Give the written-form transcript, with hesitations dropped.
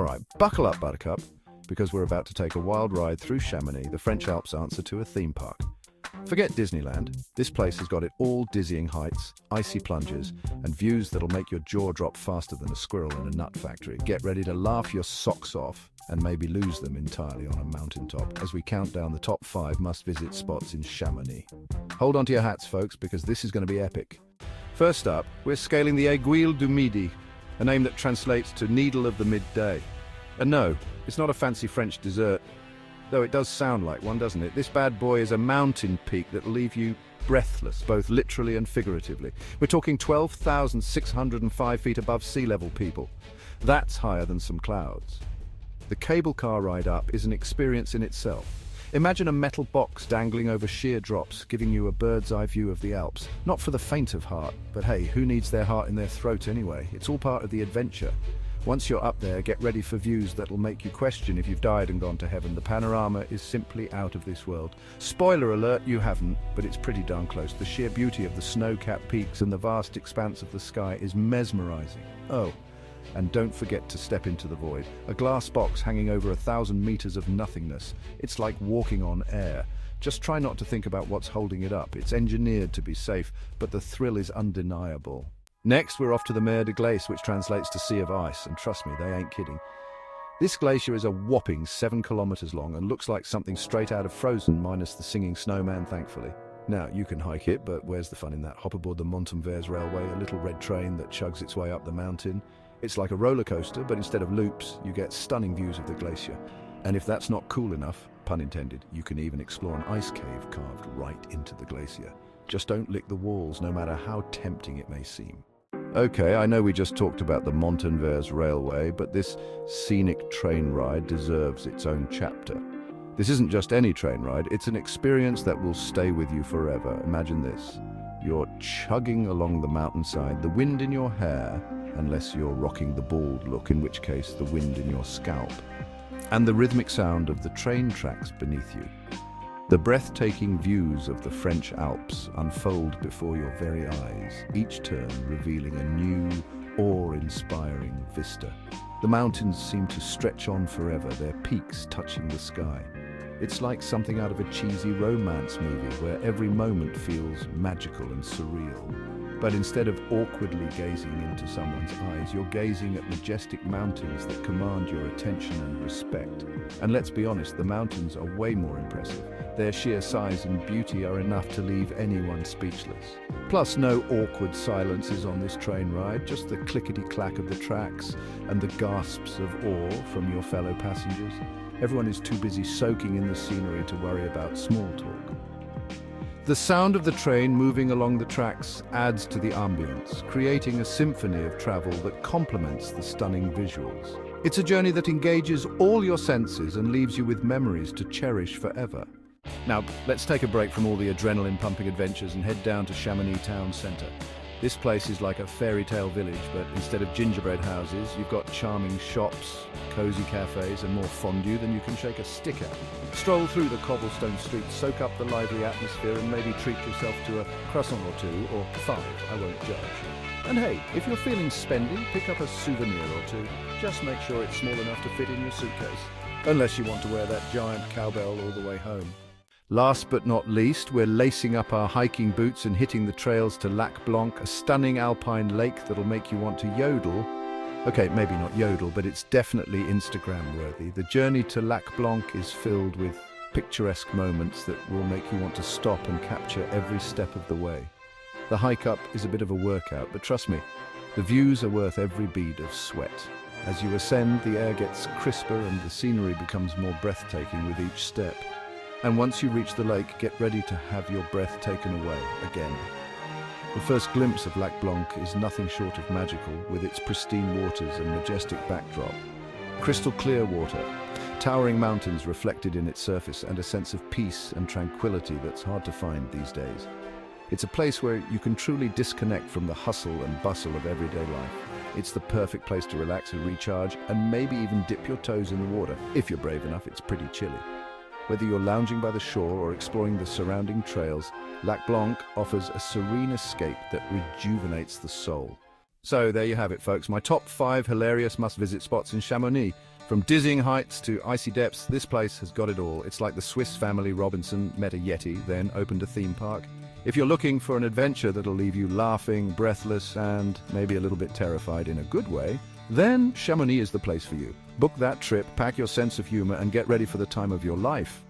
right, buckle up, Buttercup, because we're about to take a wild ride through Chamonix, the French Alps answer to a theme park. Forget Disneyland. This place has got it all: dizzying heights, icy plunges, and views that'll make your jaw drop faster than a squirrel in a nut factory. Get ready to laugh your socks off and maybe lose them entirely on a mountaintop as we count down the top 5 must-visit spots in Chamonix. Hold on to your hats, folks, because this is going to be epic. First up, we're scaling the Aiguille du Midi, a name that translates to needle of the midday. And no, it's not a fancy French dessert, though it does sound like one, doesn't it? This bad boy is a mountain peak that'll leave you breathless, both literally and figuratively. We're talking 12,605 feet above sea level, people. That's higher than some clouds. The cable car ride up is an experience in itself. Imagine a metal box dangling over sheer drops, giving you a bird's eye view of the Alps. Not for the faint of heart, but hey, who needs their heart in their throat anyway? It's all part of the adventure. Once you're up there, get ready for views that'll make you question if you've died and gone to heaven. The panorama is simply out of this world. Spoiler alert, you haven't, but it's pretty darn close. The sheer beauty of the snow-capped peaks and the vast expanse of the sky is mesmerizing. Oh, and don't forget to step into the void. A glass box hanging over 1,000 meters of nothingness. It's like walking on air. Just try not to think about what's holding it up. It's engineered to be safe, but the thrill is undeniable. Next, we're off to the Mer de Glace, which translates to Sea of Ice, and trust me, they ain't kidding. This glacier is a whopping 7 kilometers long and looks like something straight out of Frozen, minus the singing snowman, thankfully. Now, you can hike it, but where's the fun in that? Hop aboard the Mont Blanc Railway, a little red train that chugs its way up the mountain. It's like a roller coaster, but instead of loops, you get stunning views of the glacier. And if that's not cool enough, pun intended, you can even explore an ice cave carved right into the glacier. Just don't lick the walls, no matter how tempting it may seem. Okay, I know we just talked about the Mont Blanc Railway, but this scenic train ride deserves its own chapter. This isn't just any train ride, it's an experience that will stay with you forever. Imagine this. You're chugging along the mountainside, the wind in your hair, unless you're rocking the bald look, in which case the wind in your scalp, and the rhythmic sound of the train tracks beneath you. The breathtaking views of the French Alps unfold before your very eyes, each turn revealing a new, awe-inspiring vista. The mountains seem to stretch on forever, their peaks touching the sky. It's like something out of a cheesy romance movie where every moment feels magical and surreal. But instead of awkwardly gazing into someone's eyes, you're gazing at majestic mountains that command your attention and respect. And let's be honest, the mountains are way more impressive. Their sheer size and beauty are enough to leave anyone speechless. Plus, no awkward silences on this train ride, just the clickety-clack of the tracks and the gasps of awe from your fellow passengers. Everyone is too busy soaking in the scenery to worry about small talk. The sound of the train moving along the tracks adds to the ambience, creating a symphony of travel that complements the stunning visuals. It's a journey that engages all your senses and leaves you with memories to cherish forever. Now, let's take a break from all the adrenaline-pumping adventures and head down to Chamonix town centre. This place is like a fairy tale village, but instead of gingerbread houses, you've got charming shops, cozy cafes, and more fondue than you can shake a stick at. Stroll through the cobblestone streets, soak up the lively atmosphere, and maybe treat yourself to a croissant or 2, or 5, I won't judge. And hey, if you're feeling spendy, pick up a souvenir or 2. Just make sure it's small enough to fit in your suitcase. Unless you want to wear that giant cowbell all the way home. Last but not least, we're lacing up our hiking boots and hitting the trails to Lac Blanc, a stunning alpine lake that'll make you want to yodel. Okay, maybe not yodel, but it's definitely Instagram-worthy. The journey to Lac Blanc is filled with picturesque moments that will make you want to stop and capture every step of the way. The hike up is a bit of a workout, but trust me, the views are worth every bead of sweat. As you ascend, the air gets crisper and the scenery becomes more breathtaking with each step. And once you reach the lake, get ready to have your breath taken away again. The first glimpse of Lac Blanc is nothing short of magical, with its pristine waters and majestic backdrop. Crystal clear water, towering mountains reflected in its surface, and a sense of peace and tranquility that's hard to find these days. It's a place where you can truly disconnect from the hustle and bustle of everyday life. It's the perfect place to relax and recharge, and maybe even dip your toes in the water. If you're brave enough, it's pretty chilly. Whether you're lounging by the shore or exploring the surrounding trails, Lac Blanc offers a serene escape that rejuvenates the soul. So there you have it, folks, my top 5 hilarious must-visit spots in Chamonix. From dizzying heights to icy depths, this place has got it all. It's like the Swiss family Robinson met a Yeti, then opened a theme park. If you're looking for an adventure that'll leave you laughing, breathless, and maybe a little bit terrified in a good way, then Chamonix is the place for you. Book that trip, pack your sense of humor, and get ready for the time of your life.